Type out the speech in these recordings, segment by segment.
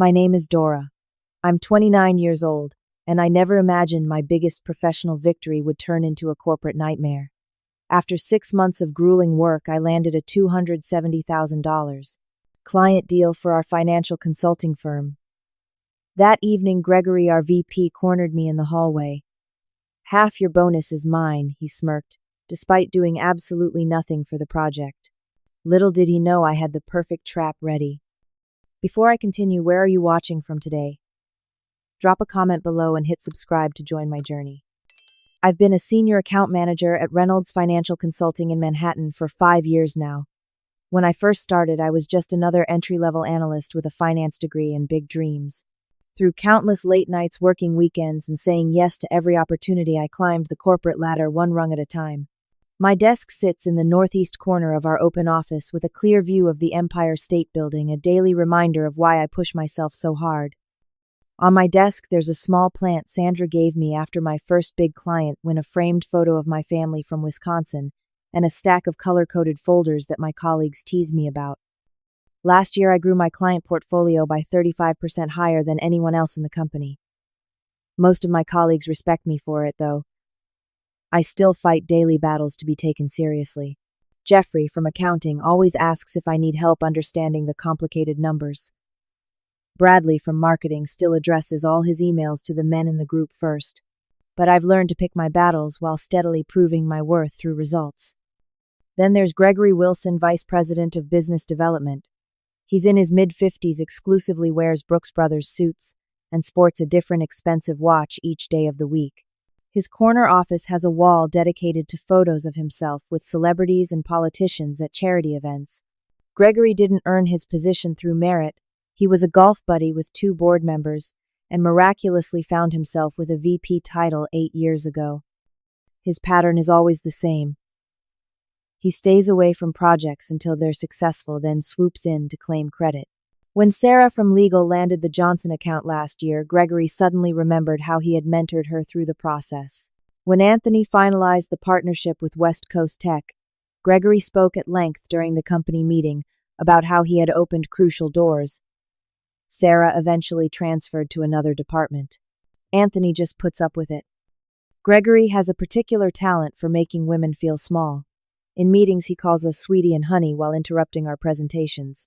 My name is Dora. I'm 29 years old, and I never imagined my biggest professional victory would turn into a corporate nightmare. After 6 months of grueling work, I landed a $270,000 client deal for our financial consulting firm. That evening, Gregory, our VP, cornered me in the hallway. "Half your bonus is mine," he smirked, despite doing absolutely nothing for the project. Little did he know I had the perfect trap ready. Before I continue, where are you watching from today? Drop a comment below and hit subscribe to join my journey. I've been a senior account manager at Reynolds Financial Consulting in Manhattan for 5 years now. When I first started, I was just another entry-level analyst with a finance degree and big dreams. Through countless late nights, working weekends, and saying yes to every opportunity, I climbed the corporate ladder one rung at a time. My desk sits in the northeast corner of our open office with a clear view of the Empire State Building, a daily reminder of why I push myself so hard. On my desk, there's a small plant Sandra gave me after my first big client, when a framed photo of my family from Wisconsin, and a stack of color-coded folders that my colleagues teased me about. Last year, I grew my client portfolio by 35% higher than anyone else in the company. Most of my colleagues respect me for it, though. I still fight daily battles to be taken seriously. Jeffrey, from accounting, always asks if I need help understanding the complicated numbers. Bradley, from marketing, still addresses all his emails to the men in the group first. But I've learned to pick my battles while steadily proving my worth through results. Then there's Gregory Wilson, Vice President of Business Development. He's in his mid-50s, exclusively wears Brooks Brothers suits, and sports a different expensive watch each day of the week. His corner office has a wall dedicated to photos of himself with celebrities and politicians at charity events. Gregory didn't earn his position through merit. He was a golf buddy with 2 board members, and miraculously found himself with a VP title 8 years ago. His pattern is always the same. He stays away from projects until they're successful, then swoops in to claim credit. When Sarah from legal landed the Johnson account last year, Gregory suddenly remembered how he had mentored her through the process. When Anthony finalized the partnership with West Coast Tech, Gregory spoke at length during the company meeting about how he had opened crucial doors. Sarah eventually transferred to another department. Anthony just puts up with it. Gregory has a particular talent for making women feel small. In meetings, he calls us sweetie and honey while interrupting our presentations.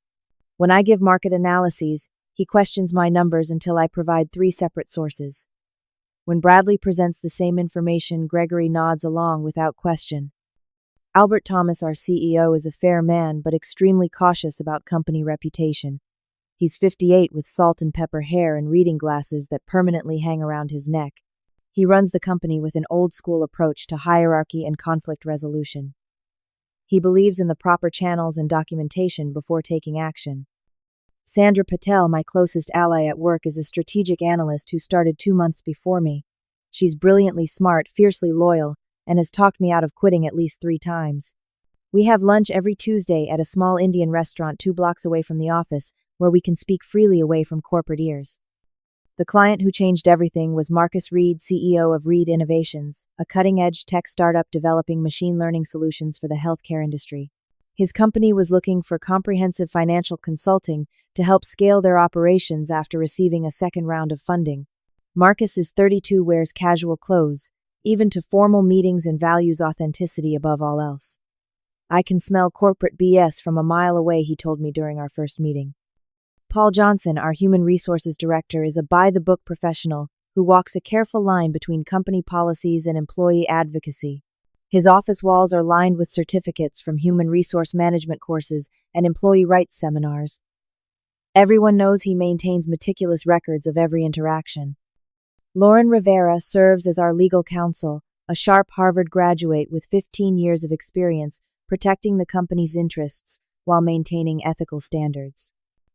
When I give market analyses, he questions my numbers until I provide 3 separate sources. When Bradley presents the same information, Gregory nods along without question. Albert Thomas, our CEO, is a fair man but extremely cautious about company reputation. He's 58 with salt and pepper hair and reading glasses that permanently hang around his neck. He runs the company with an old-school approach to hierarchy and conflict resolution. He believes in the proper channels and documentation before taking action. Sandra Patel, my closest ally at work, is a strategic analyst who started 2 months before me. She's brilliantly smart, fiercely loyal, and has talked me out of quitting at least 3 times. We have lunch every Tuesday at a small Indian restaurant 2 blocks away from the office, where we can speak freely away from corporate ears. The client who changed everything was Marcus Reed, CEO of Reed Innovations, a cutting-edge tech startup developing machine learning solutions for the healthcare industry. His company was looking for comprehensive financial consulting to help scale their operations after receiving a second round of funding. Marcus is 32, wears casual clothes, even to formal meetings, and values authenticity above all else. "I can smell corporate BS from a mile away," he told me during our first meeting. Paul Johnson, our human resources director, is a by-the-book professional who walks a careful line between company policies and employee advocacy. His office walls are lined with certificates from human resource management courses and employee rights seminars. Everyone knows he maintains meticulous records of every interaction. Lauren Rivera serves as our legal counsel, a sharp Harvard graduate with 15 years of experience protecting the company's interests while maintaining ethical standards.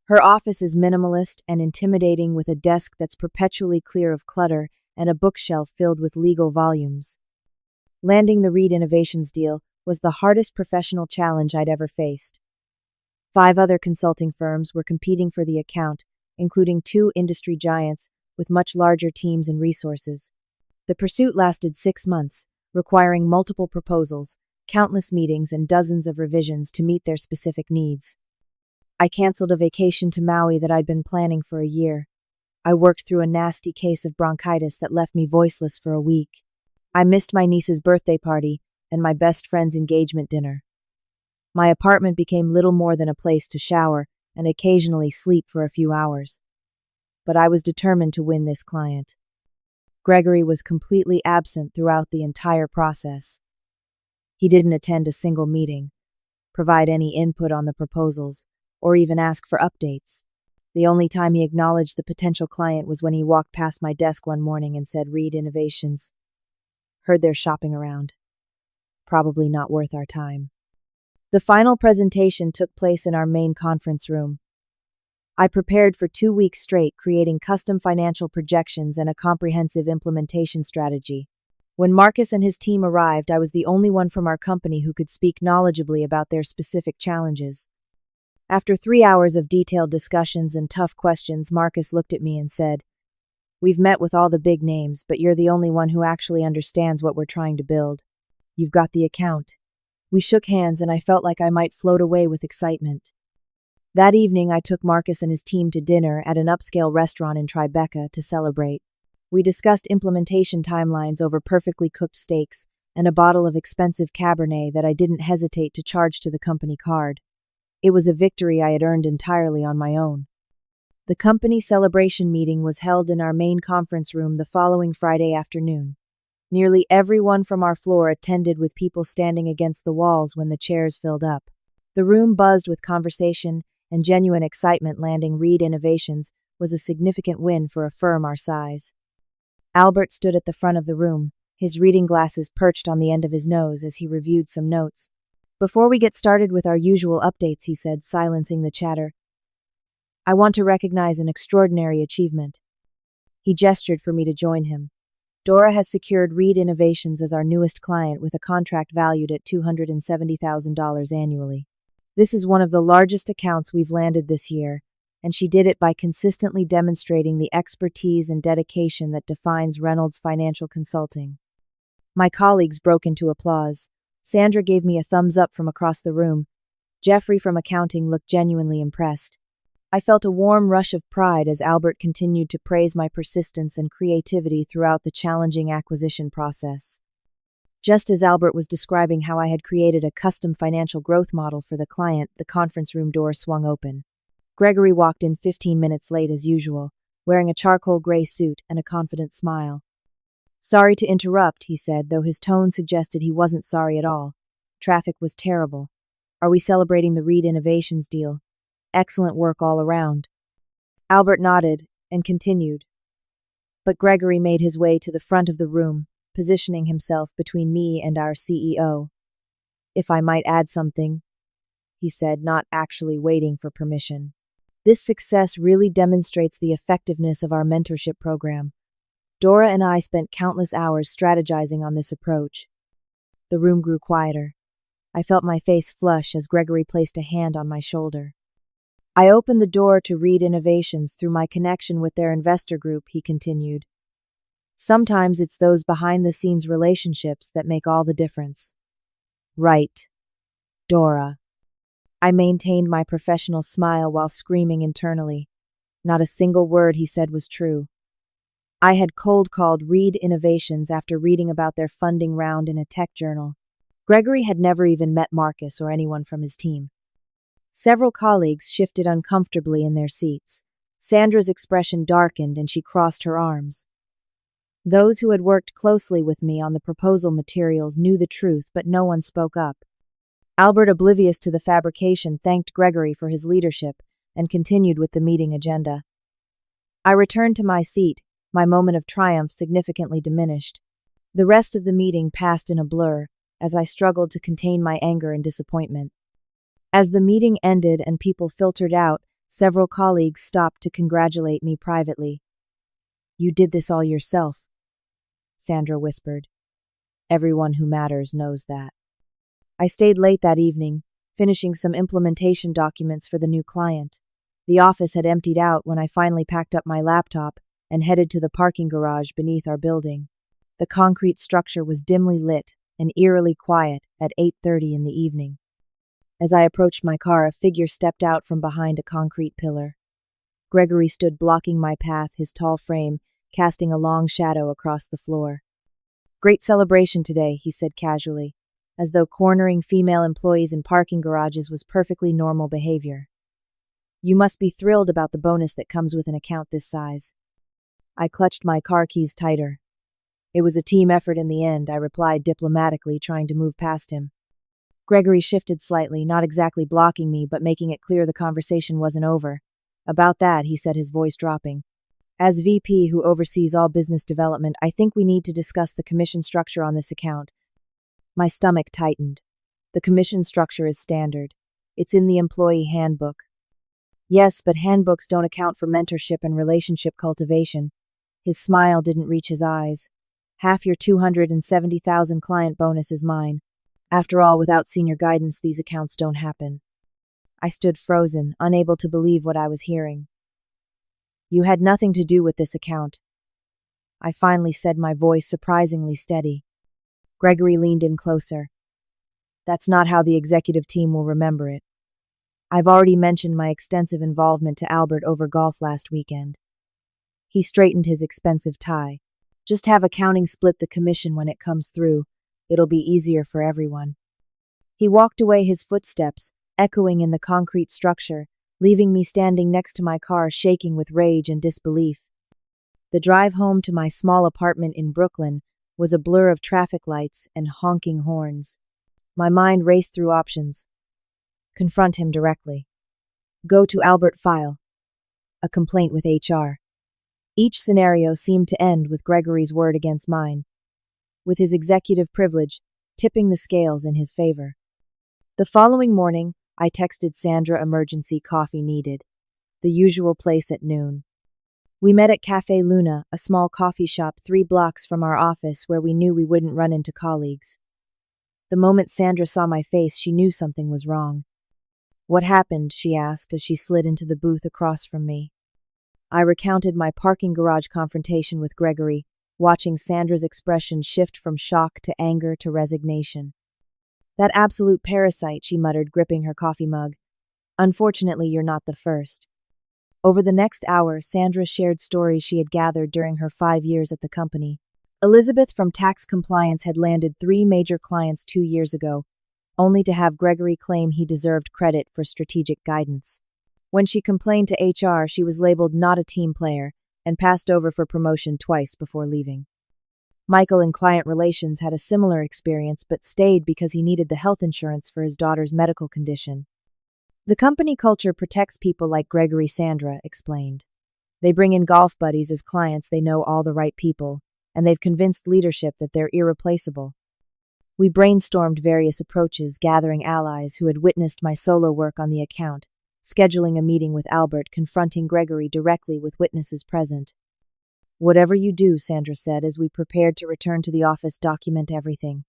Her office is minimalist and intimidating, with a desk that's perpetually clear of clutter and a bookshelf filled with legal volumes. Landing the Reed Innovations deal was the hardest professional challenge I'd ever faced. 5 other consulting firms were competing for the account, including 2 industry giants with much larger teams and resources. The pursuit lasted 6 months, requiring multiple proposals, countless meetings, and dozens of revisions to meet their specific needs. I canceled a vacation to Maui that I'd been planning for a year. I worked through a nasty case of bronchitis that left me voiceless for a week. I missed my niece's birthday party and my best friend's engagement dinner. My apartment became little more than a place to shower and occasionally sleep for a few hours. But I was determined to win this client. Gregory was completely absent throughout the entire process. He didn't attend a single meeting, provide any input on the proposals, or even ask for updates. The only time he acknowledged the potential client was when he walked past my desk one morning and said, "Read Innovations. Heard they're shopping around. Probably not worth our time." The final presentation took place in our main conference room. I prepared for 2 weeks straight, creating custom financial projections and a comprehensive implementation strategy. When Marcus and his team arrived, I was the only one from our company who could speak knowledgeably about their specific challenges. After 3 hours of detailed discussions and tough questions, Marcus looked at me and said, "We've met with all the big names, but you're the only one who actually understands what we're trying to build. You've got the account." We shook hands and I felt like I might float away with excitement. That evening, I took Marcus and his team to dinner at an upscale restaurant in Tribeca to celebrate. We discussed implementation timelines over perfectly cooked steaks and a bottle of expensive Cabernet that I didn't hesitate to charge to the company card. It was a victory I had earned entirely on my own. The company celebration meeting was held in our main conference room the following Friday afternoon. Nearly everyone from our floor attended, with people standing against the walls when the chairs filled up. The room buzzed with conversation and genuine excitement. Landing Reed Innovations was a significant win for a firm our size. Albert stood at the front of the room, his reading glasses perched on the end of his nose as he reviewed some notes. "Before we get started with our usual updates," he said, silencing the chatter, "I want to recognize an extraordinary achievement." He gestured for me to join him. Dora has secured Reed Innovations as our newest client with a contract valued at $270,000 annually. This is one of the largest accounts we've landed this year, and she did it by consistently demonstrating the expertise and dedication that defines Reynolds Financial Consulting. My colleagues broke into applause. Sandra gave me a thumbs up from across the room. Jeffrey from accounting looked genuinely impressed. I felt a warm rush of pride as Albert continued to praise my persistence and creativity throughout the challenging acquisition process. Just as Albert was describing how I had created a custom financial growth model for the client, the conference room door swung open. Gregory walked in 15 minutes late as usual, wearing a charcoal gray suit and a confident smile. "Sorry to interrupt," he said, though his tone suggested he wasn't sorry at all. "Traffic was terrible. Are we celebrating the Reed Innovations deal? Excellent work all around." Albert nodded and continued. But Gregory made his way to the front of the room, positioning himself between me and our CEO. "If I might add something," he said, not actually waiting for permission. "This success really demonstrates the effectiveness of our mentorship program. Dora and I spent countless hours strategizing on this approach." The room grew quieter. I felt my face flush as Gregory placed a hand on my shoulder. "I opened the door to Reed Innovations through my connection with their investor group," he continued. "Sometimes it's those behind-the-scenes relationships that make all the difference." "Right, Dora." I maintained my professional smile while screaming internally. Not a single word he said was true. I had cold-called Reed Innovations after reading about their funding round in a tech journal. Gregory had never even met Marcus or anyone from his team. Several colleagues shifted uncomfortably in their seats. Sandra's expression darkened and she crossed her arms. Those who had worked closely with me on the proposal materials knew the truth, but no one spoke up. Albert, oblivious to the fabrication, thanked Gregory for his leadership and continued with the meeting agenda. I returned to my seat, my moment of triumph significantly diminished. The rest of the meeting passed in a blur, as I struggled to contain my anger and disappointment. As the meeting ended and people filtered out, several colleagues stopped to congratulate me privately. "You did this all yourself," Sandra whispered. "Everyone who matters knows that." I stayed late that evening, finishing some implementation documents for the new client. The office had emptied out when I finally packed up my laptop and headed to the parking garage beneath our building. The concrete structure was dimly lit and eerily quiet at 8:30 in the evening. As I approached my car, a figure stepped out from behind a concrete pillar. Gregory stood blocking my path, his tall frame casting a long shadow across the floor. "Great celebration today," he said casually, as though cornering female employees in parking garages was perfectly normal behavior. "You must be thrilled about the bonus that comes with an account this size." I clutched my car keys tighter. "It was a team effort in the end," I replied diplomatically, trying to move past him. Gregory shifted slightly, not exactly blocking me, but making it clear the conversation wasn't over. "About that," he said, his voice dropping. "As VP who oversees all business development, I think we need to discuss the commission structure on this account." My stomach tightened. "The commission structure is standard. It's in the employee handbook." "Yes, but handbooks don't account for mentorship and relationship cultivation." His smile didn't reach his eyes. "Half your 270,000 client bonus is mine. After all, without senior guidance, these accounts don't happen." I stood frozen, unable to believe what I was hearing. "You had nothing to do with this account," I finally said, my voice surprisingly steady. Gregory leaned in closer. "That's not how the executive team will remember it. I've already mentioned my extensive involvement to Albert over golf last weekend." He straightened his expensive tie. "Just have accounting split the commission when it comes through. It'll be easier for everyone." He walked away, his footsteps echoing in the concrete structure, leaving me standing next to my car, shaking with rage and disbelief. The drive home to my small apartment in Brooklyn was a blur of traffic lights and honking horns. My mind raced through options. Confront him directly. Go to Albert, file a complaint with HR. Each scenario seemed to end with Gregory's word against mine, with his executive privilege tipping the scales in his favor. The following morning, I texted Sandra, "Emergency coffee needed." The usual place at noon. We met at Café Luna, a small coffee shop 3 blocks from our office where we knew we wouldn't run into colleagues. The moment Sandra saw my face, she knew something was wrong. "What happened?" she asked as she slid into the booth across from me. I recounted my parking garage confrontation with Gregory, watching Sandra's expression shift from shock to anger to resignation. "That absolute parasite," she muttered, gripping her coffee mug. "Unfortunately, you're not the first." Over the next hour, Sandra shared stories she had gathered during her 5 years at the company. Elizabeth from tax compliance had landed 3 major clients 2 years ago, only to have Gregory claim he deserved credit for strategic guidance. When she complained to HR, she was labeled not a team player and passed over for promotion twice before leaving. Michael in client relations had a similar experience but stayed because he needed the health insurance for his daughter's medical condition. "The company culture protects people like Gregory," Sandra explained. "They bring in golf buddies as clients, they know all the right people, and they've convinced leadership that they're irreplaceable." We brainstormed various approaches, gathering allies who had witnessed my solo work on the account, scheduling a meeting with Albert, confronting Gregory directly with witnesses present. "Whatever you do," Sandra said as we prepared to return to the office, "document everything.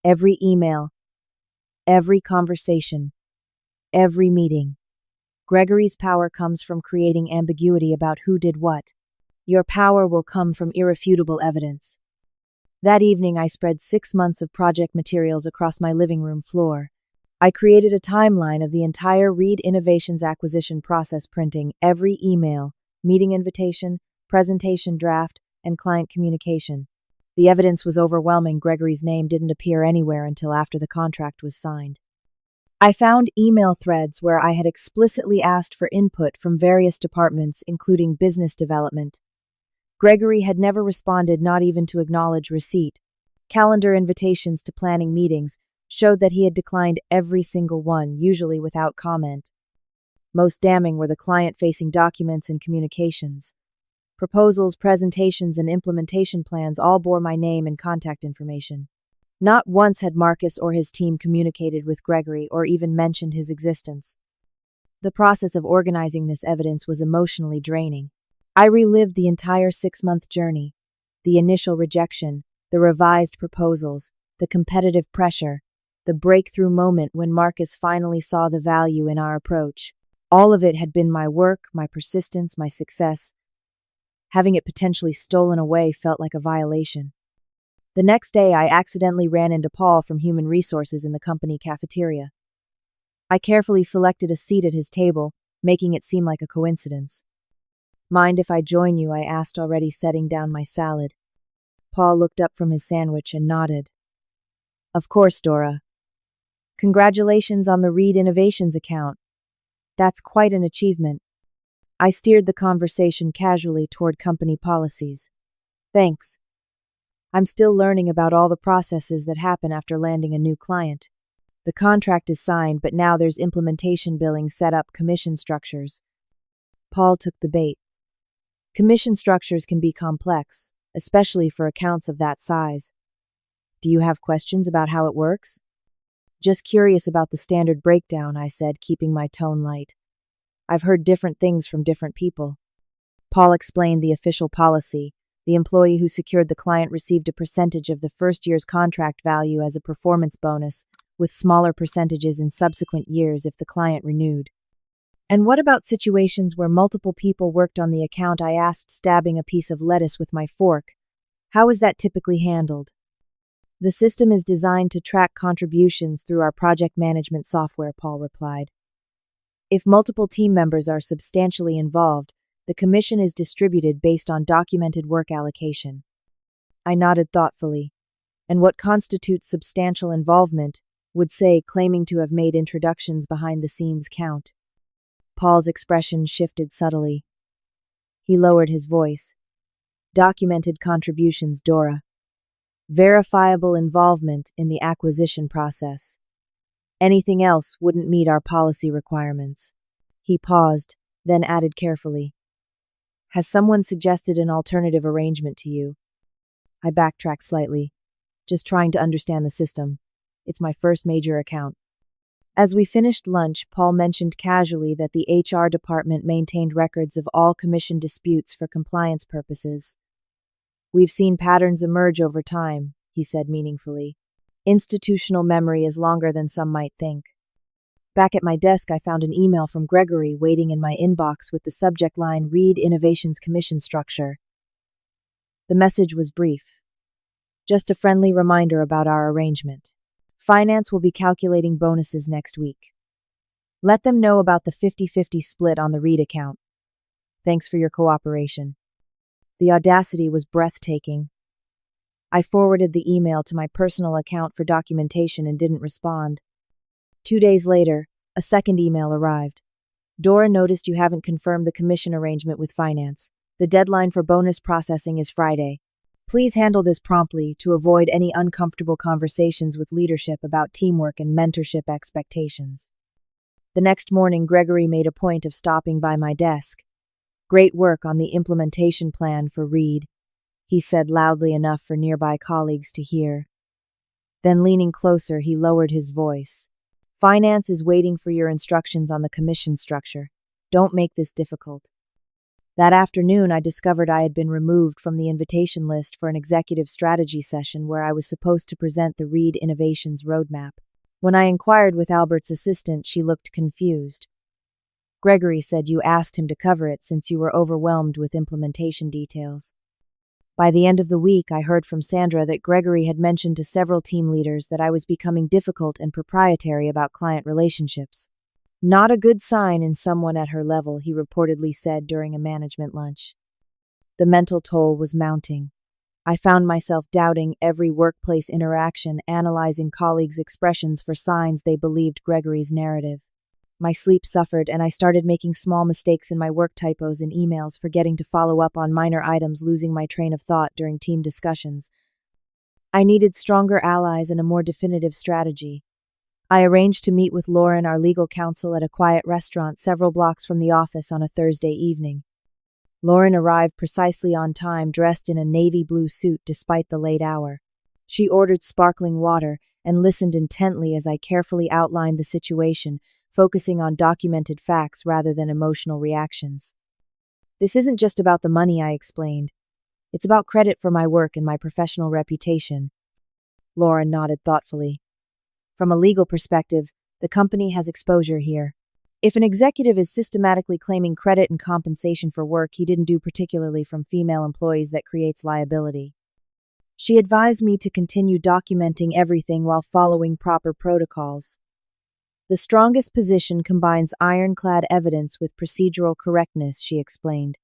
Every email, every conversation, every meeting. Gregory's power comes from creating ambiguity about who did what. Your power will come from irrefutable evidence." That evening, I spread 6 months of project materials across my living room floor. I created a timeline of the entire Reed Innovations acquisition process, printing every email, meeting invitation, presentation draft, and client communication. The evidence was overwhelming. Gregory's name didn't appear anywhere until after the contract was signed. I found email threads where I had explicitly asked for input from various departments, including business development. Gregory had never responded, not even to acknowledge receipt. Calendar invitations to planning meetings showed that he had declined every single one, usually without comment. Most damning were the client-facing documents and communications. Proposals, presentations, and implementation plans all bore my name and contact information. Not once had Marcus or his team communicated with Gregory or even mentioned his existence. The process of organizing this evidence was emotionally draining. I relived the entire 6-month journey, the initial rejection, the revised proposals, the competitive pressure, the breakthrough moment when Marcus finally saw the value in our approach. All of it had been my work, my persistence, my success. Having it potentially stolen away felt like a violation. The next day, I accidentally ran into Paul from Human Resources in the company cafeteria. I carefully selected a seat at his table, making it seem like a coincidence. Mind if I join you? I asked, already setting down my salad. Paul looked up from his sandwich and nodded. Of course, Dora. Congratulations on the Reed Innovations account. That's quite an achievement. I steered the conversation casually toward company policies. Thanks. I'm still learning about all the processes that happen after landing a new client. The contract is signed, but now there's implementation billing set up, commission structures. Paul took the bait. Commission structures can be complex, especially for accounts of that size. Do you have questions about how it works? Just curious about the standard breakdown, I said, keeping my tone light. I've heard different things from different people. Paul explained the official policy. The employee who secured the client received a percentage of the first year's contract value as a performance bonus, with smaller percentages in subsequent years if the client renewed. And what about situations where multiple people worked on the account? I asked, stabbing a piece of lettuce with my fork. How is that typically handled? The system is designed to track contributions through our project management software, Paul replied. If multiple team members are substantially involved, the commission is distributed based on documented work allocation. I nodded thoughtfully. And what constitutes substantial involvement? Would say claiming to have made introductions behind the scenes count. Paul's expression shifted subtly. He lowered his voice. Documented contributions, Dora. Verifiable involvement in the acquisition process. Anything else wouldn't meet our policy requirements. He paused, then added carefully. Has someone suggested an alternative arrangement to you? I backtracked slightly, just trying to understand the system. It's my first major account. As we finished lunch, Paul mentioned casually that the HR department maintained records of all commission disputes for compliance purposes. We've seen patterns emerge over time, he said meaningfully. Institutional memory is longer than some might think. Back at my desk, I found an email from Gregory waiting in my inbox with the subject line, Reed Innovations Commission Structure. The message was brief. Just a friendly reminder about our arrangement. Finance will be calculating bonuses next week. Let them know about the 50-50 split on the Reed account. Thanks for your cooperation. The audacity was breathtaking. I forwarded the email to my personal account for documentation and didn't respond. 2 days later, a second email arrived. Dora noticed you haven't confirmed the commission arrangement with finance. The deadline for bonus processing is Friday. Please handle this promptly to avoid any uncomfortable conversations with leadership about teamwork and mentorship expectations. The next morning, Gregory made a point of stopping by my desk. Great work on the implementation plan for Reed, he said loudly enough for nearby colleagues to hear. Then, leaning closer, he lowered his voice. Finance is waiting for your instructions on the commission structure. Don't make this difficult. That afternoon, I discovered I had been removed from the invitation list for an executive strategy session where I was supposed to present the Reed Innovations roadmap. When I inquired with Albert's assistant, she looked confused. Gregory said you asked him to cover it since you were overwhelmed with implementation details. By the end of the week, I heard from Sandra that Gregory had mentioned to several team leaders that I was becoming difficult and proprietary about client relationships. Not a good sign in someone at her level, he reportedly said during a management lunch. The mental toll was mounting. I found myself doubting every workplace interaction, analyzing colleagues' expressions for signs they believed Gregory's narrative. My sleep suffered, and I started making small mistakes in my work typos and emails, forgetting to follow up on minor items, losing my train of thought during team discussions. I needed stronger allies and a more definitive strategy. I arranged to meet with Lauren, our legal counsel, at a quiet restaurant several blocks from the office on a Thursday evening. Lauren arrived precisely on time, dressed in a navy blue suit despite the late hour. She ordered sparkling water and listened intently as I carefully outlined the situation, focusing on documented facts rather than emotional reactions. This isn't just about the money, I explained. It's about credit for my work and my professional reputation. Lauren nodded thoughtfully. From a legal perspective, the company has exposure here. If an executive is systematically claiming credit and compensation for work he didn't do, particularly from female employees, that creates liability. She advised me to continue documenting everything while following proper protocols. The strongest position combines ironclad evidence with procedural correctness, she explained.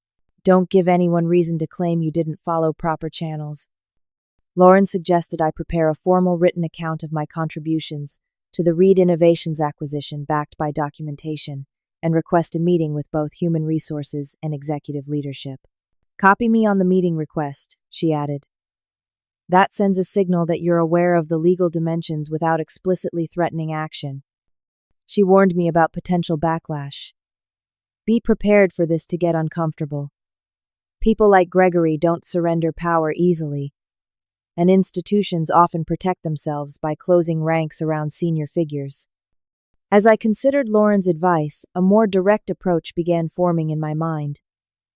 Don't give anyone reason to claim you didn't follow proper channels. Lauren suggested I prepare a formal written account of my contributions to the Reed Innovations acquisition backed by documentation, and request a meeting with both human resources and executive leadership. Copy me on the meeting request, she added. That sends a signal that you're aware of the legal dimensions without explicitly threatening action. She warned me about potential backlash. Be prepared for this to get uncomfortable. People like Gregory don't surrender power easily, and institutions often protect themselves by closing ranks around senior figures. As I considered Lauren's advice, a more direct approach began forming in my mind.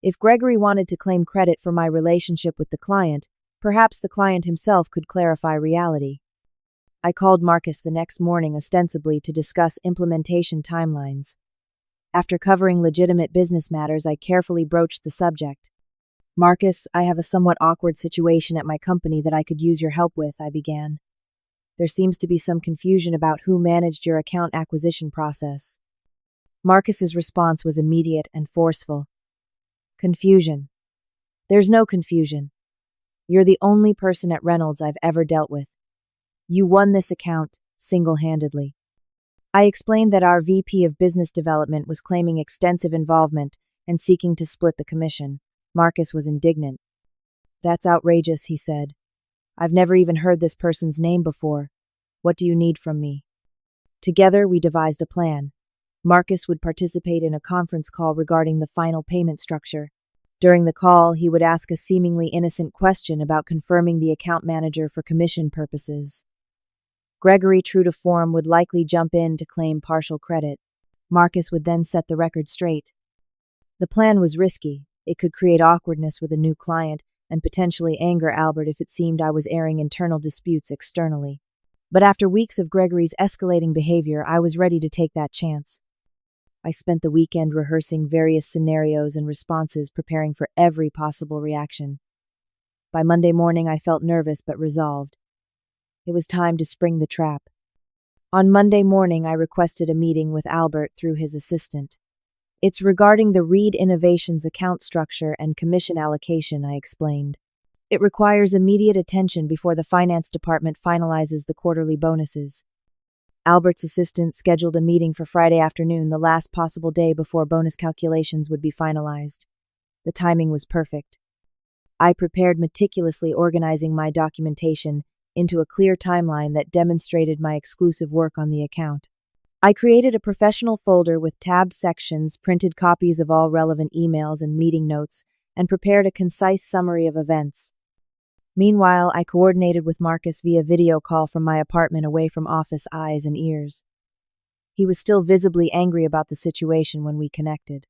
If Gregory wanted to claim credit for my relationship with the client, perhaps the client himself could clarify reality. I called Marcus the next morning ostensibly to discuss implementation timelines. After covering legitimate business matters, I carefully broached the subject. Marcus, I have a somewhat awkward situation at my company that I could use your help with, I began. There seems to be some confusion about who managed your account acquisition process. Marcus's response was immediate and forceful. Confusion. There's no confusion. You're the only person at Reynolds I've ever dealt with. You won this account single-handedly. I explained that our VP of Business Development was claiming extensive involvement and seeking to split the commission. Marcus was indignant. That's outrageous, he said. I've never even heard this person's name before. What do you need from me? Together, we devised a plan. Marcus would participate in a conference call regarding the final payment structure. During the call, he would ask a seemingly innocent question about confirming the account manager for commission purposes. Gregory, true to form, would likely jump in to claim partial credit. Marcus would then set the record straight. The plan was risky. It could create awkwardness with a new client and potentially anger Albert if it seemed I was airing internal disputes externally. But after weeks of Gregory's escalating behavior, I was ready to take that chance. I spent the weekend rehearsing various scenarios and responses, preparing for every possible reaction. By Monday morning, I felt nervous but resolved. It was time to spring the trap. On Monday morning, I requested a meeting with Albert through his assistant. It's regarding the Reed Innovations account structure and commission allocation, I explained. It requires immediate attention before the finance department finalizes the quarterly bonuses. Albert's assistant scheduled a meeting for Friday afternoon, the last possible day before bonus calculations would be finalized. The timing was perfect. I prepared meticulously, organizing my documentation into a clear timeline that demonstrated my exclusive work on the account. I created a professional folder with tabbed sections, printed copies of all relevant emails and meeting notes, and prepared a concise summary of events. Meanwhile, I coordinated with Marcus via video call from my apartment away from office eyes and ears. He was still visibly angry about the situation when we connected.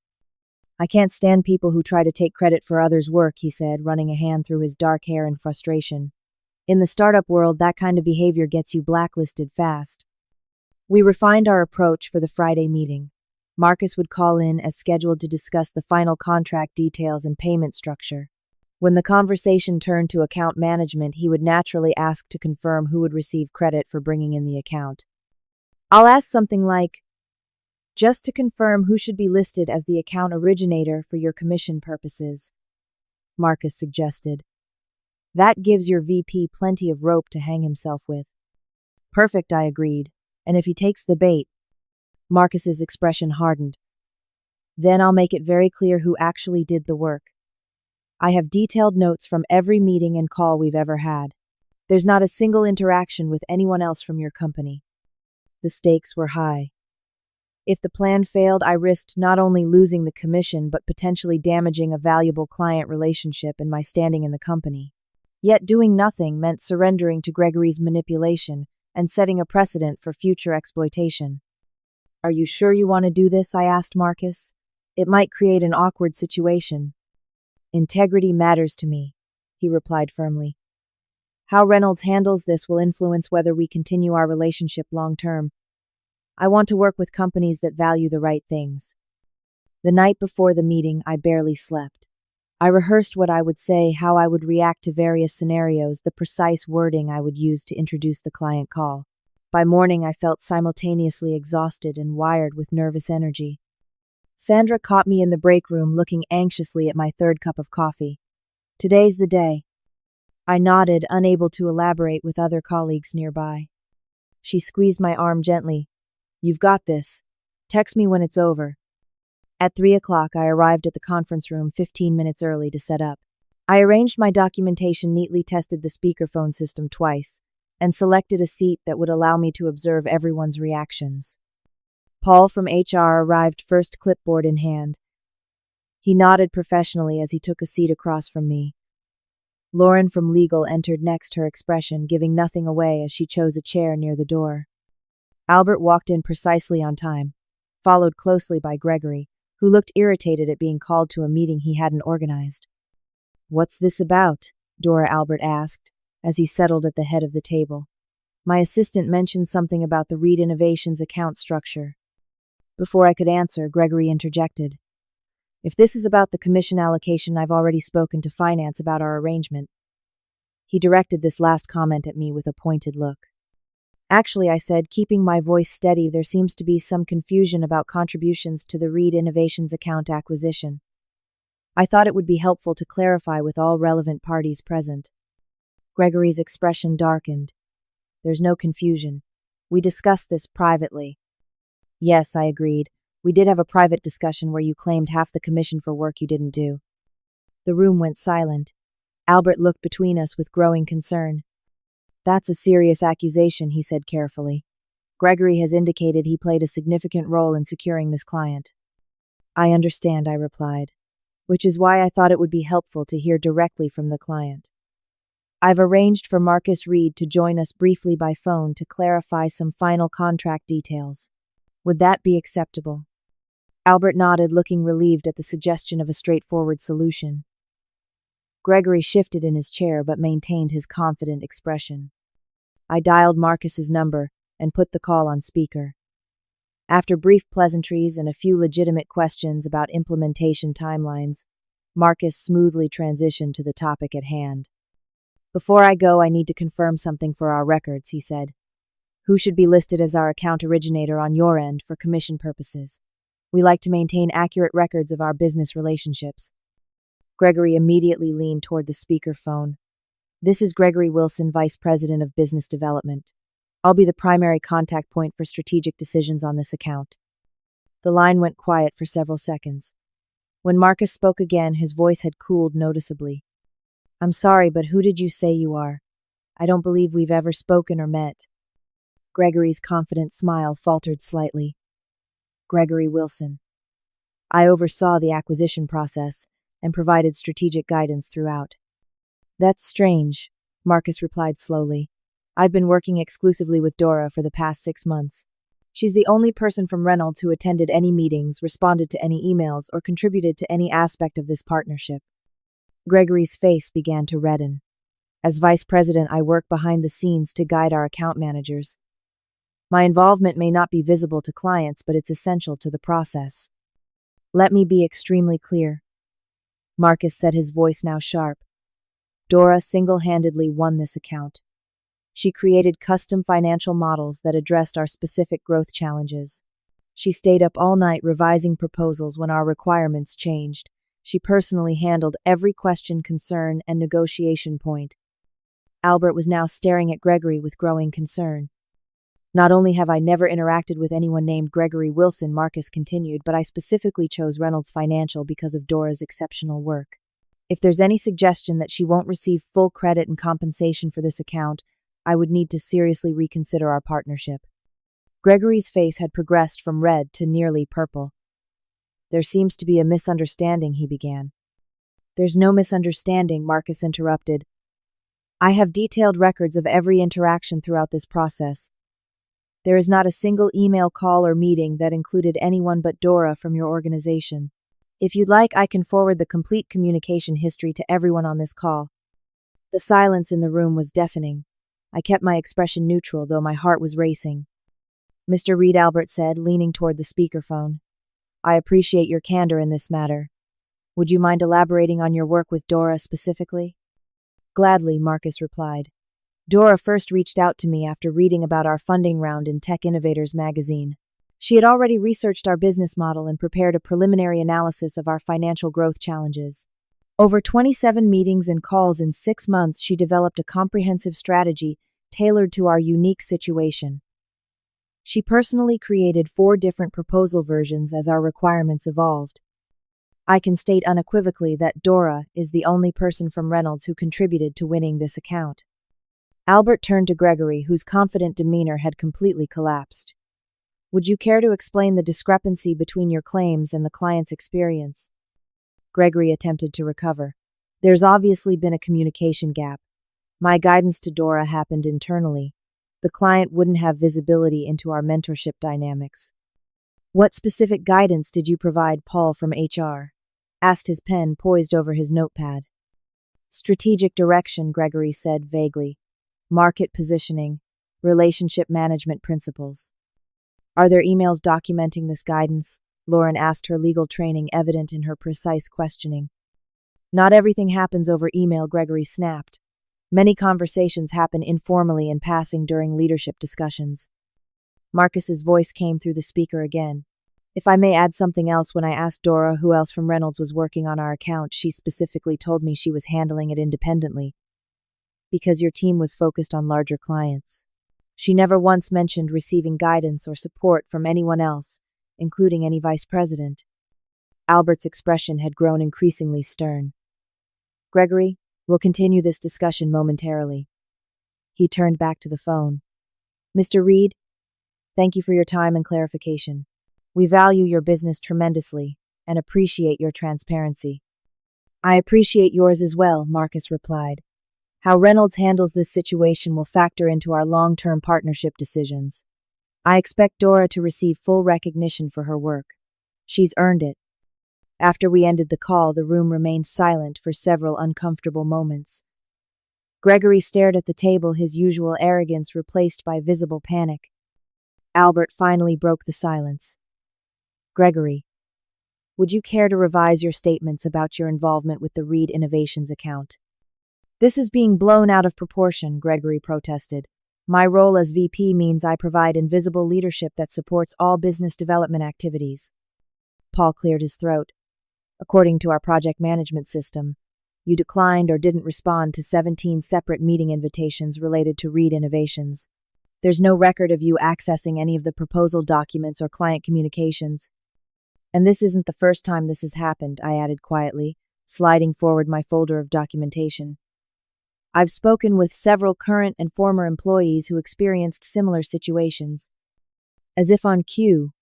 I can't stand people who try to take credit for others' work, he said, running a hand through his dark hair in frustration. In the startup world, that kind of behavior gets you blacklisted fast. We refined our approach for the Friday meeting. Marcus would call in as scheduled to discuss the final contract details and payment structure. When the conversation turned to account management, he would naturally ask to confirm who would receive credit for bringing in the account. I'll ask something like, just to confirm who should be listed as the account originator for your commission purposes, Marcus suggested. That gives your VP plenty of rope to hang himself with. Perfect, I agreed. And if he takes the bait, Marcus's expression hardened. Then I'll make it very clear who actually did the work. I have detailed notes from every meeting and call we've ever had. There's not a single interaction with anyone else from your company. The stakes were high. If the plan failed, I risked not only losing the commission but potentially damaging a valuable client relationship and my standing in the company. Yet doing nothing meant surrendering to Gregory's manipulation and setting a precedent for future exploitation. Are you sure you want to do this? I asked Marcus. It might create an awkward situation. Integrity matters to me, he replied firmly. How Reynolds handles this will influence whether we continue our relationship long term. I want to work with companies that value the right things. The night before the meeting, I barely slept. I rehearsed what I would say, how I would react to various scenarios, the precise wording I would use to introduce the client call. By morning, I felt simultaneously exhausted and wired with nervous energy. Sandra caught me in the break room looking anxiously at my third cup of coffee. "Today's the day." I nodded, unable to elaborate with other colleagues nearby. She squeezed my arm gently. "You've got this. Text me when it's over." At 3 o'clock, I arrived at the conference room 15 minutes early to set up. I arranged my documentation neatly, tested the speakerphone system twice, and selected a seat that would allow me to observe everyone's reactions. Paul from HR arrived first, clipboard in hand. He nodded professionally as he took a seat across from me. Lauren from legal entered next, her expression giving nothing away as she chose a chair near the door. Albert walked in precisely on time, followed closely by Gregory, who looked irritated at being called to a meeting he hadn't organized. "What's this about?" Dora Albert asked, as he settled at the head of the table. My assistant mentioned something about the Reed Innovations account structure. Before I could answer, Gregory interjected. "If this is about the commission allocation, I've already spoken to finance about our arrangement." He directed this last comment at me with a pointed look. "Actually," I said, keeping my voice steady, "there seems to be some confusion about contributions to the Reed Innovations account acquisition. I thought it would be helpful to clarify with all relevant parties present." Gregory's expression darkened. "There's no confusion. We discussed this privately." "Yes," I agreed. "We did have a private discussion where you claimed half the commission for work you didn't do." The room went silent. Albert looked between us with growing concern. "That's a serious accusation," he said carefully. "Gregory has indicated he played a significant role in securing this client." "I understand," I replied, "which is why I thought it would be helpful to hear directly from the client. I've arranged for Marcus Reed to join us briefly by phone to clarify some final contract details. Would that be acceptable?" Albert nodded, looking relieved at the suggestion of a straightforward solution. Gregory shifted in his chair but maintained his confident expression. I dialed Marcus's number and put the call on speaker. After brief pleasantries and a few legitimate questions about implementation timelines, Marcus smoothly transitioned to the topic at hand. "Before I go, I need to confirm something for our records," he said. "Who should be listed as our account originator on your end for commission purposes? We like to maintain accurate records of our business relationships." Gregory immediately leaned toward the speakerphone. "This is Gregory Wilson, Vice President of Business Development. I'll be the primary contact point for strategic decisions on this account." The line went quiet for several seconds. When Marcus spoke again, his voice had cooled noticeably. "I'm sorry, but who did you say you are? I don't believe we've ever spoken or met." Gregory's confident smile faltered slightly. "Gregory Wilson. I oversaw the acquisition process and provided strategic guidance throughout." "That's strange," Marcus replied slowly. "I've been working exclusively with Dora for the past 6 months. She's the only person from Reynolds who attended any meetings, responded to any emails, or contributed to any aspect of this partnership." Gregory's face began to redden. "As vice president, I work behind the scenes to guide our account managers. My involvement may not be visible to clients, but it's essential to the process. Let me be extremely clear." Marcus said, his voice now sharp. "Dora single-handedly won this account. She created custom financial models that addressed our specific growth challenges. She stayed up all night revising proposals when our requirements changed. She personally handled every question, concern, and negotiation point." Albert was now staring at Gregory with growing concern. "Not only have I never interacted with anyone named Gregory Wilson," Marcus continued, "but I specifically chose Reynolds Financial because of Dora's exceptional work. If there's any suggestion that she won't receive full credit and compensation for this account, I would need to seriously reconsider our partnership." Gregory's face had progressed from red to nearly purple. "There seems to be a misunderstanding," he began. "There's no misunderstanding," Marcus interrupted. "I have detailed records of every interaction throughout this process. There is not a single email, call, or meeting that included anyone but Dora from your organization. If you'd like, I can forward the complete communication history to everyone on this call." The silence in the room was deafening. I kept my expression neutral, though my heart was racing. "Mr. Reed," Albert said, leaning toward the speakerphone, "I appreciate your candor in this matter. Would you mind elaborating on your work with Dora specifically?" "Gladly," Marcus replied. Dora first reached out to me after reading about our funding round in Tech Innovators magazine. She had already researched our business model and prepared a preliminary analysis of our financial growth challenges. Over 27 meetings and calls in 6 months, she developed a comprehensive strategy tailored to our unique situation. She personally created 4 different proposal versions as our requirements evolved. I can state unequivocally that Dora is the only person from Reynolds who contributed to winning this account. Albert turned to Gregory, whose confident demeanor had completely collapsed. Would you care to explain the discrepancy between your claims and the client's experience? Gregory attempted to recover. There's obviously been a communication gap. My guidance to Dora happened internally. The client wouldn't have visibility into our mentorship dynamics. What specific guidance did you provide Paul from HR? Asked, his pen poised over his notepad. Strategic direction, Gregory said vaguely. Market positioning, relationship management principles. Are there emails documenting this guidance? Lauren asked, her legal training evident in her precise questioning. Not everything happens over email, Gregory snapped. Many conversations happen informally in passing during leadership discussions. Marcus's voice came through the speaker again. If I may add something else, when I asked Dora who else from Reynolds was working on our account, she specifically told me she was handling it independently, because your team was focused on larger clients. She never once mentioned receiving guidance or support from anyone else, including any vice president. Albert's expression had grown increasingly stern. Gregory, we'll continue this discussion momentarily. He turned back to the phone. Mr. Reed, thank you for your time and clarification. We value your business tremendously and appreciate your transparency. I appreciate yours as well, Marcus replied. How Reynolds handles this situation will factor into our long-term partnership decisions. I expect Dora to receive full recognition for her work. She's earned it. After we ended the call, the room remained silent for several uncomfortable moments. Gregory stared at the table, his usual arrogance replaced by visible panic. Albert finally broke the silence. Gregory, would you care to revise your statements about your involvement with the Reed Innovations account? This is being blown out of proportion, Gregory protested. My role as VP means I provide invisible leadership that supports all business development activities. Paul cleared his throat. According to our project management system, you declined or didn't respond to 17 separate meeting invitations related to Reed Innovations. There's no record of you accessing any of the proposal documents or client communications. And this isn't the first time this has happened, I added quietly, sliding forward my folder of documentation. I've spoken with several current and former employees who experienced similar situations. As if on cue,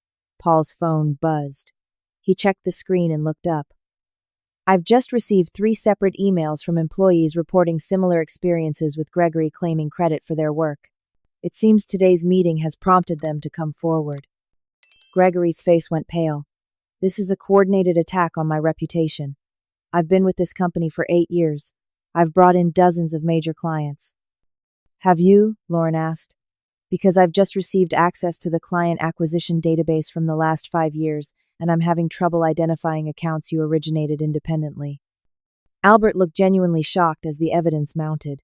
Paul's phone buzzed. He checked the screen and looked up. I've just received 3 separate emails from employees reporting similar experiences, with Gregory claiming credit for their work. It seems today's meeting has prompted them to come forward. Gregory's face went pale. This is a coordinated attack on my reputation. I've been with this company for 8 years. I've brought in dozens of major clients. Have you? Lauren asked. Because I've just received access to the client acquisition database from the last 5 years, and I'm having trouble identifying accounts you originated independently. Albert looked genuinely shocked as the evidence mounted.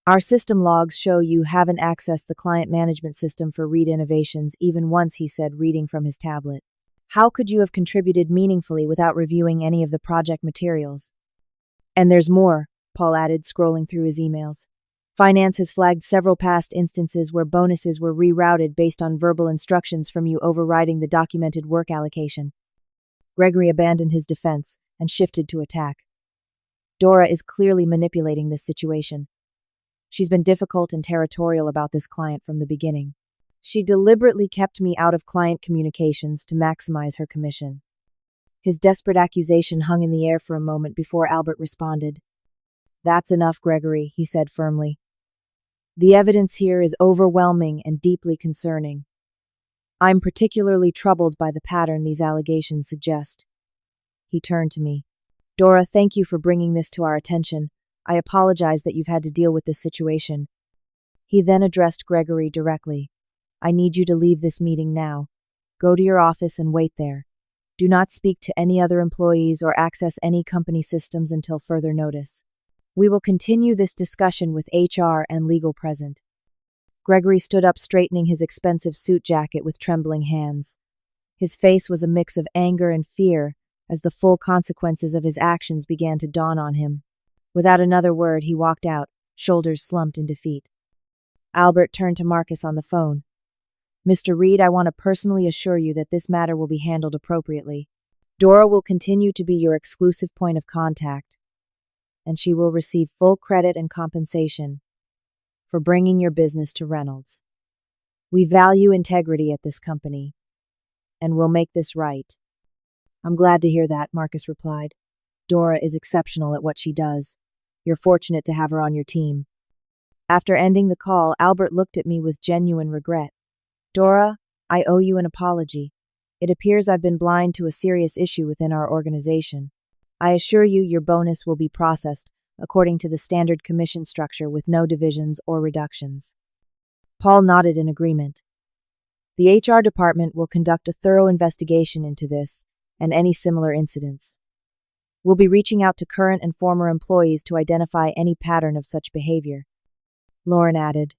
Our system logs show you haven't accessed the client management system for Reed Innovations even once, he said, reading from his tablet. How could you have contributed meaningfully without reviewing any of the project materials? And there's more, Paul added, scrolling through his emails. Finance has flagged several past instances where bonuses were rerouted based on verbal instructions from you overriding the documented work allocation. Gregory abandoned his defense and shifted to attack. Dora is clearly manipulating this situation. She's been difficult and territorial about this client from the beginning. She deliberately kept me out of client communications to maximize her commission. His desperate accusation hung in the air for a moment before Albert responded. That's enough, Gregory, he said firmly. The evidence here is overwhelming and deeply concerning. I'm particularly troubled by the pattern these allegations suggest. He turned to me. Dora, thank you for bringing this to our attention. I apologize that you've had to deal with this situation. He then addressed Gregory directly. I need you to leave this meeting now. Go to your office and wait there. Do not speak to any other employees or access any company systems until further notice. We will continue this discussion with HR and legal present. Gregory stood up, straightening his expensive suit jacket with trembling hands. His face was a mix of anger and fear as the full consequences of his actions began to dawn on him. Without another word, he walked out, shoulders slumped in defeat. Albert turned to Marcus on the phone. "Mr. Reed, I want to personally assure you that this matter will be handled appropriately. Dora will continue to be your exclusive point of contact, and she will receive full credit and compensation for bringing your business to Reynolds. We value integrity at this company, and we'll make this right." "I'm glad to hear that," Marcus replied. "Dora is exceptional at what she does. You're fortunate to have her on your team." After ending the call, Albert looked at me with genuine regret. "Dora, I owe you an apology. It appears I've been blind to a serious issue within our organization. I assure you your bonus will be processed according to the standard commission structure with no divisions or reductions." Paul nodded in agreement. "The HR department will conduct a thorough investigation into this and any similar incidents. We'll be reaching out to current and former employees to identify any pattern of such behavior." Lauren added,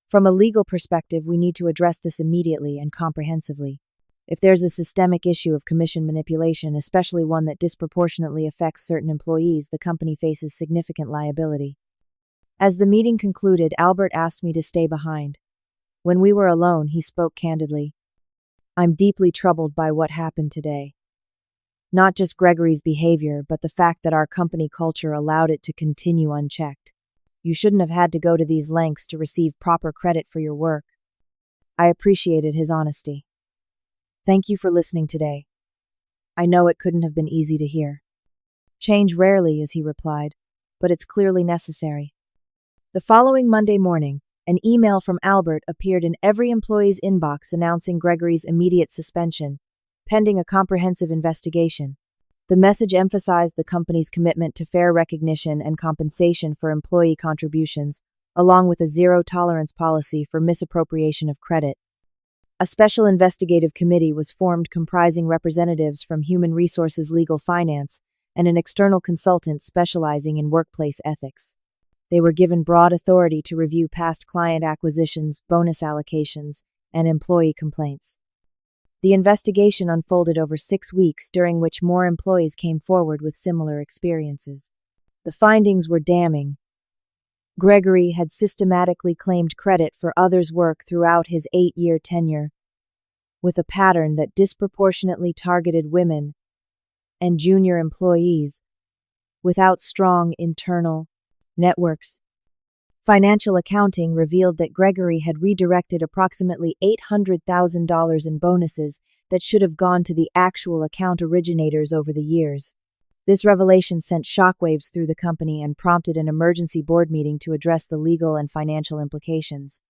"From a legal perspective, we need to address this immediately and comprehensively. If there's a systemic issue of commission manipulation, especially one that disproportionately affects certain employees, the company faces significant liability." As the meeting concluded, Albert asked me to stay behind. When we were alone, he spoke candidly. "I'm deeply troubled by what happened today. Not just Gregory's behavior, but the fact that our company culture allowed it to continue unchecked. You shouldn't have had to go to these lengths to receive proper credit for your work." I appreciated his honesty. "Thank you for listening today. I know it couldn't have been easy to hear." "Change rarely," as he replied, "but it's clearly necessary." The following Monday morning, an email from Albert appeared in every employee's inbox announcing Gregory's immediate suspension, pending a comprehensive investigation. The message emphasized the company's commitment to fair recognition and compensation for employee contributions, along with a zero-tolerance policy for misappropriation of credit. A special investigative committee was formed comprising representatives from Human Resources, Legal, Finance, and an external consultant specializing in workplace ethics. They were given broad authority to review past client acquisitions, bonus allocations, and employee complaints. The investigation unfolded over 6 weeks, during which more employees came forward with similar experiences. The findings were damning. Gregory had systematically claimed credit for others' work throughout his 8-year tenure, with a pattern that disproportionately targeted women and junior employees without strong internal networks. Financial accounting revealed that Gregory had redirected approximately $800,000 in bonuses that should have gone to the actual account originators over the years. This revelation sent shockwaves through the company and prompted an emergency board meeting to address the legal and financial implications.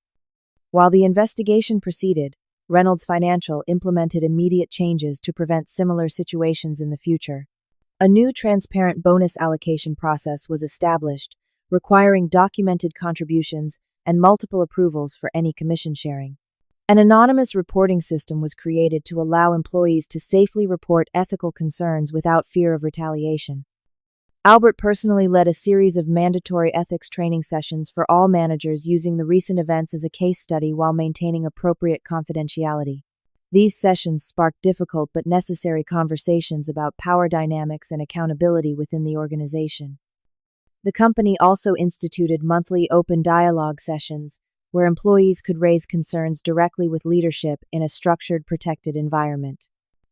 While the investigation proceeded, Reynolds Financial implemented immediate changes to prevent similar situations in the future. A new transparent bonus allocation process was established, requiring documented contributions and multiple approvals for any commission sharing. An anonymous reporting system was created to allow employees to safely report ethical concerns without fear of retaliation. Albert personally led a series of mandatory ethics training sessions for all managers, using the recent events as a case study while maintaining appropriate confidentiality. These sessions sparked difficult but necessary conversations about power dynamics and accountability within the organization. The company also instituted monthly open dialogue sessions, where employees could raise concerns directly with leadership in a structured, protected environment.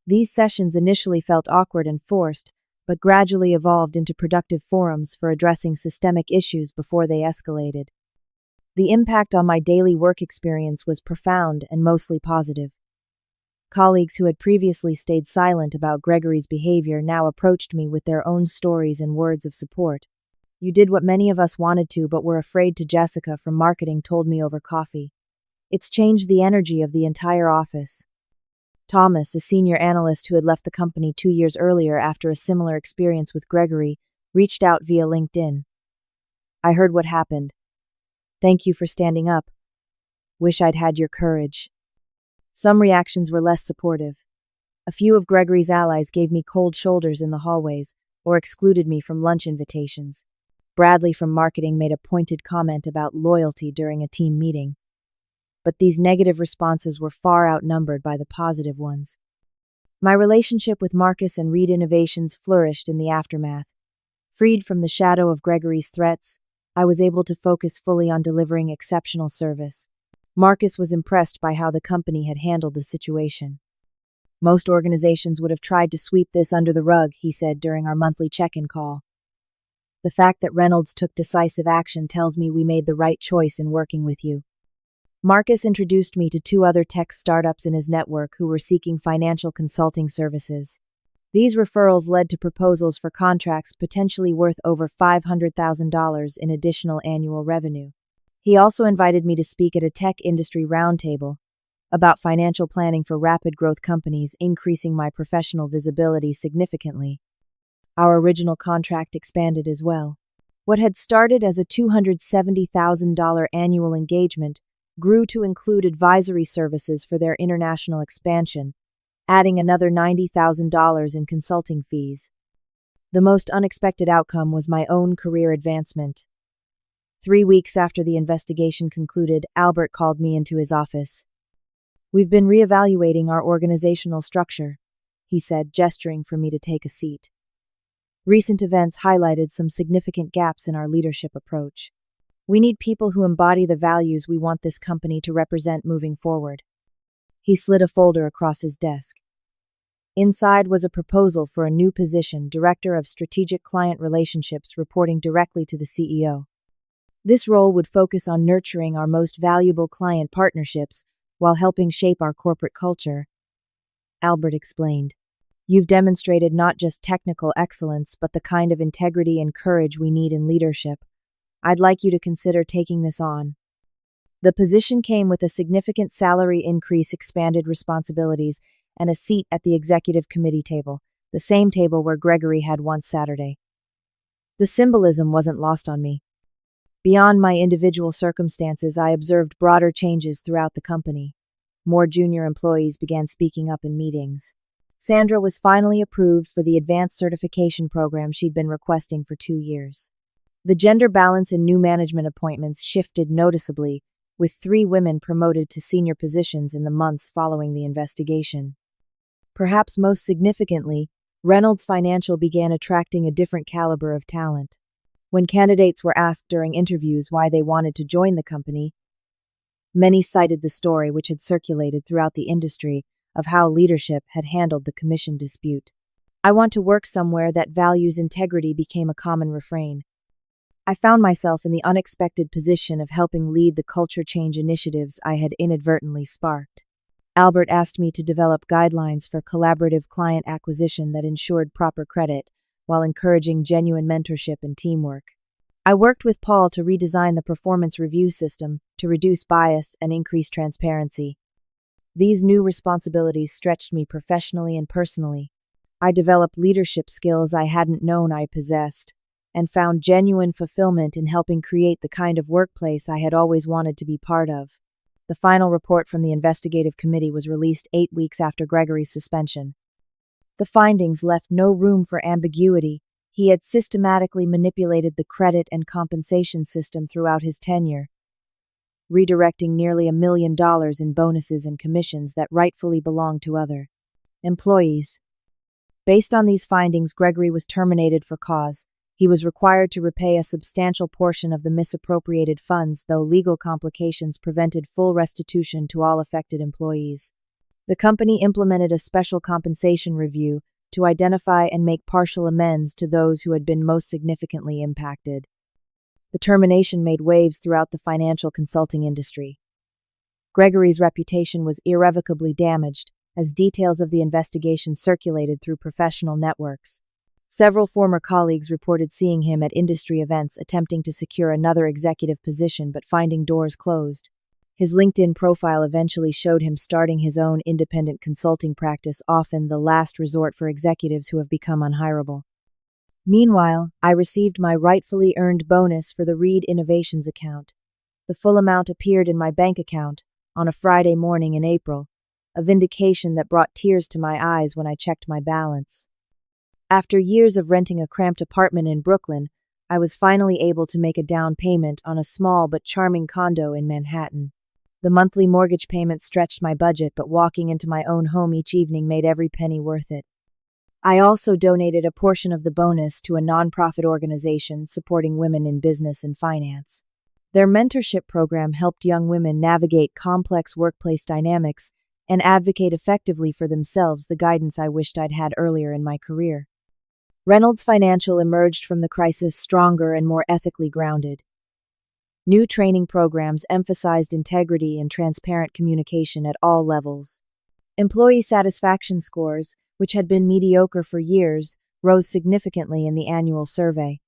These sessions initially felt awkward and forced, but gradually evolved into productive forums for addressing systemic issues before they escalated. The impact on my daily work experience was profound and mostly positive. Colleagues who had previously stayed silent about Gregory's behavior now approached me with their own stories and words of support. "You did what many of us wanted to but were afraid to," Jessica from marketing told me over coffee. "It's changed the energy of the entire office." Thomas, a senior analyst who had left the company 2 years earlier after a similar experience with Gregory, reached out via LinkedIn. "I heard what happened. Thank you for standing up. Wish I'd had your courage." Some reactions were less supportive. A few of Gregory's allies gave me cold shoulders in the hallways or excluded me from lunch invitations. Bradley from marketing made a pointed comment about loyalty during a team meeting. But these negative responses were far outnumbered by the positive ones. My relationship with Marcus and Reed Innovations flourished in the aftermath. Freed from the shadow of Gregory's threats, I was able to focus fully on delivering exceptional service. Marcus was impressed by how the company had handled the situation. Most organizations would have tried to sweep this under the rug, he said during our monthly check-in call. The fact that Reynolds took decisive action tells me we made the right choice in working with you. Marcus introduced me to 2 other tech startups in his network who were seeking financial consulting services. These referrals led to proposals for contracts potentially worth over $500,000 in additional annual revenue. He also invited me to speak at a tech industry roundtable about financial planning for rapid growth companies, increasing my professional visibility significantly. Our original contract expanded as well. What had started as a $270,000 annual engagement grew to include advisory services for their international expansion, adding another $90,000 in consulting fees. The most unexpected outcome was my own career advancement. 3 weeks after the investigation concluded, Albert called me into his office. "We've been reevaluating our organizational structure," he said, gesturing for me to take a seat. "Recent events highlighted some significant gaps in our leadership approach. We need people who embody the values we want this company to represent moving forward." He slid a folder across his desk. Inside was a proposal for a new position, Director of Strategic Client Relationships, reporting directly to the CEO. This role would focus on nurturing our most valuable client partnerships while helping shape our corporate culture. Albert explained, "You've demonstrated not just technical excellence, but the kind of integrity and courage we need in leadership. I'd like you to consider taking this on." The position came with a significant salary increase, expanded responsibilities, and a seat at the executive committee table, the same table where Gregory had once Saturday. The symbolism wasn't lost on me. Beyond my individual circumstances, I observed broader changes throughout the company. More junior employees began speaking up in meetings. Sandra was finally approved for the advanced certification program she'd been requesting for 2 years. The gender balance in new management appointments shifted noticeably, with 3 women promoted to senior positions in the months following the investigation. Perhaps most significantly, Reynolds Financial began attracting a different caliber of talent. When candidates were asked during interviews why they wanted to join the company, many cited the story which had circulated throughout the industry of how leadership had handled the commission dispute. "I want to work somewhere that values integrity" became a common refrain. I found myself in the unexpected position of helping lead the culture change initiatives I had inadvertently sparked. Albert asked me to develop guidelines for collaborative client acquisition that ensured proper credit, while encouraging genuine mentorship and teamwork. I worked with Paul to redesign the performance review system to reduce bias and increase transparency. These new responsibilities stretched me professionally and personally. I developed leadership skills I hadn't known I possessed, and found genuine fulfillment in helping create the kind of workplace I had always wanted to be part of. The final report from the investigative committee was released 8 weeks after Gregory's suspension. The findings left no room for ambiguity. He had systematically manipulated the credit and compensation system throughout his tenure, redirecting nearly $1 million in bonuses and commissions that rightfully belonged to other employees. Based on these findings, Gregory was terminated for cause. He was required to repay a substantial portion of the misappropriated funds, though legal complications prevented full restitution to all affected employees. The company implemented a special compensation review to identify and make partial amends to those who had been most significantly impacted. The termination made waves throughout the financial consulting industry. Gregory's reputation was irrevocably damaged, as details of the investigation circulated through professional networks. Several former colleagues reported seeing him at industry events attempting to secure another executive position but finding doors closed. His LinkedIn profile eventually showed him starting his own independent consulting practice, often the last resort for executives who have become unhireable. Meanwhile, I received my rightfully earned bonus for the Reed Innovations account. The full amount appeared in my bank account on a Friday morning in April, a vindication that brought tears to my eyes when I checked my balance. After years of renting a cramped apartment in Brooklyn, I was finally able to make a down payment on a small but charming condo in Manhattan. The monthly mortgage payment stretched my budget, but walking into my own home each evening made every penny worth it. I also donated a portion of the bonus to a nonprofit organization supporting women in business and finance. Their mentorship program helped young women navigate complex workplace dynamics and advocate effectively for themselves, the guidance I wished I'd had earlier in my career. Reynolds Financial emerged from the crisis stronger and more ethically grounded. New training programs emphasized integrity and transparent communication at all levels. Employee satisfaction scores, which had been mediocre for years, rose significantly in the annual survey.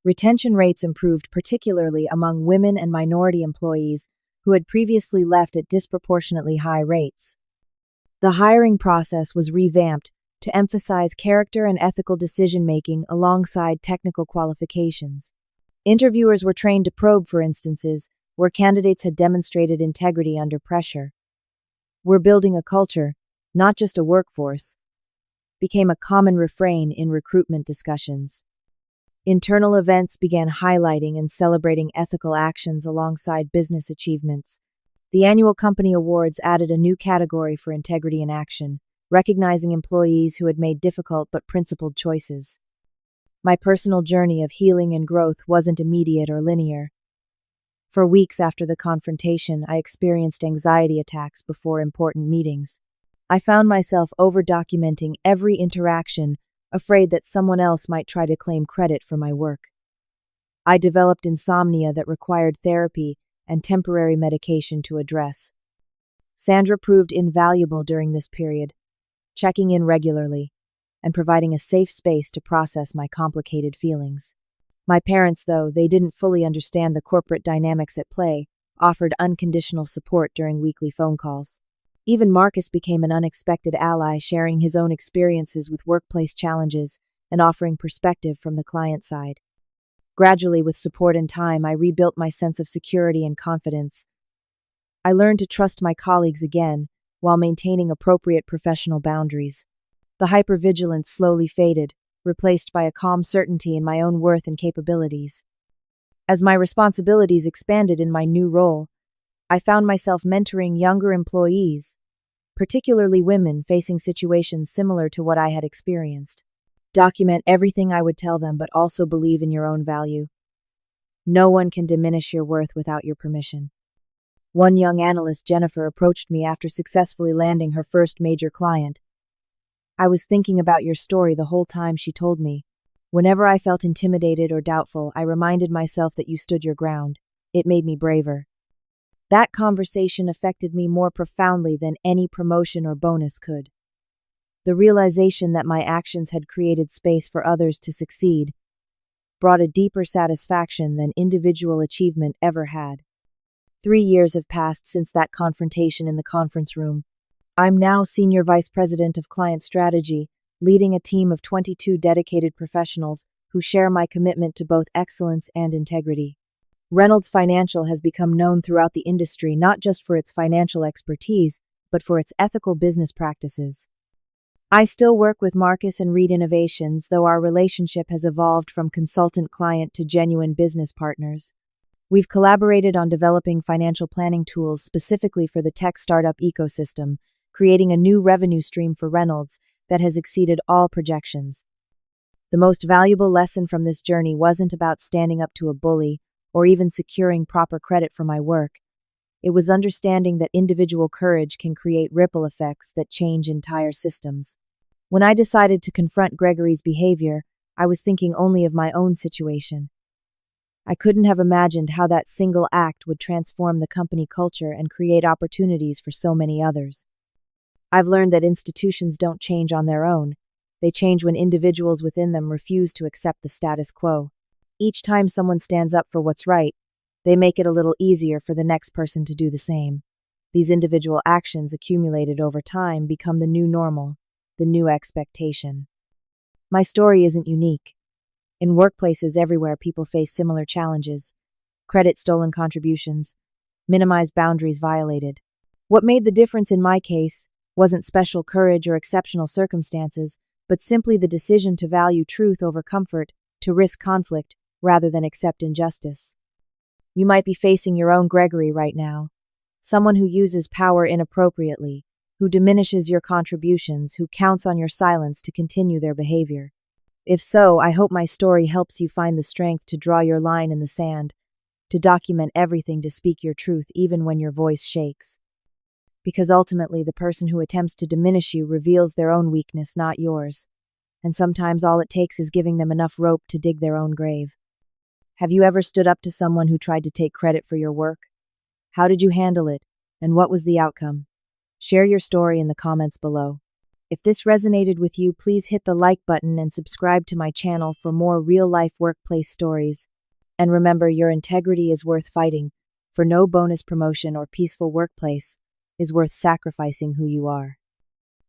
Retention rates improved, particularly among women and minority employees who had previously left at disproportionately high rates. The hiring process was revamped to emphasize character and ethical decision-making alongside technical qualifications. Interviewers were trained to probe for instances where candidates had demonstrated integrity under pressure. "We're building a culture, not just a workforce," became a common refrain in recruitment discussions. Internal events began highlighting and celebrating ethical actions alongside business achievements. The annual company awards added a new category for integrity in action, recognizing employees who had made difficult but principled choices. My personal journey of healing and growth wasn't immediate or linear. For weeks after the confrontation, I experienced anxiety attacks before important meetings. I found myself over-documenting every interaction, afraid that someone else might try to claim credit for my work. I developed insomnia that required therapy and temporary medication to address. Sandra proved invaluable during this period, checking in regularly and providing a safe space to process my complicated feelings. My parents, though they didn't fully understand the corporate dynamics at play, offered unconditional support during weekly phone calls. Even Marcus became an unexpected ally, sharing his own experiences with workplace challenges and offering perspective from the client side. Gradually, with support and time, I rebuilt my sense of security and confidence. I learned to trust my colleagues again, while maintaining appropriate professional boundaries. The hypervigilance slowly faded, replaced by a calm certainty in my own worth and capabilities. As my responsibilities expanded in my new role, I found myself mentoring younger employees, particularly women facing situations similar to what I had experienced. Document everything I would tell them, but also believe in your own value. No one can diminish your worth without your permission. One young analyst, Jennifer, approached me after successfully landing her first major client. "I was thinking about your story the whole time," she told me. "Whenever I felt intimidated or doubtful, I reminded myself that you stood your ground. It made me braver." That conversation affected me more profoundly than any promotion or bonus could. The realization that my actions had created space for others to succeed brought a deeper satisfaction than individual achievement ever had. 3 years have passed since that confrontation in the conference room. I'm now Senior Vice President of Client Strategy, leading a team of 22 dedicated professionals who share my commitment to both excellence and integrity. Reynolds Financial has become known throughout the industry not just for its financial expertise, but for its ethical business practices. I still work with Marcus and Reed Innovations, though our relationship has evolved from consultant-client to genuine business partners. We've collaborated on developing financial planning tools specifically for the tech startup ecosystem, creating a new revenue stream for Reynolds that has exceeded all projections. The most valuable lesson from this journey wasn't about standing up to a bully or even securing proper credit for my work. It was understanding that individual courage can create ripple effects that change entire systems. When I decided to confront Gregory's behavior, I was thinking only of my own situation. I couldn't have imagined how that single act would transform the company culture and create opportunities for so many others. I've learned that institutions don't change on their own. They change when individuals within them refuse to accept the status quo. Each time someone stands up for what's right, they make it a little easier for the next person to do the same. These individual actions accumulated over time become the new normal, the new expectation. My story isn't unique. In workplaces everywhere, people face similar challenges: credit stolen contributions, minimized boundaries violated. What made the difference in my case wasn't special courage or exceptional circumstances, but simply the decision to value truth over comfort, to risk conflict rather than accept injustice. You might be facing your own Gregory right now, someone who uses power inappropriately, who diminishes your contributions, who counts on your silence to continue their behavior. If so, I hope my story helps you find the strength to draw your line in the sand, to document everything, to speak your truth even when your voice shakes. Because ultimately, the person who attempts to diminish you reveals their own weakness, not yours. And sometimes all it takes is giving them enough rope to dig their own grave. Have you ever stood up to someone who tried to take credit for your work? How did you handle it, and what was the outcome? Share your story in the comments below. If this resonated with you, please hit the like button and subscribe to my channel for more real-life workplace stories. And remember, your integrity is worth fighting, for no bonus promotion or peaceful workplace is worth sacrificing who you are.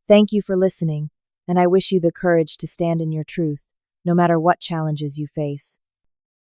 Thank you for listening, and I wish you the courage to stand in your truth, no matter what challenges you face.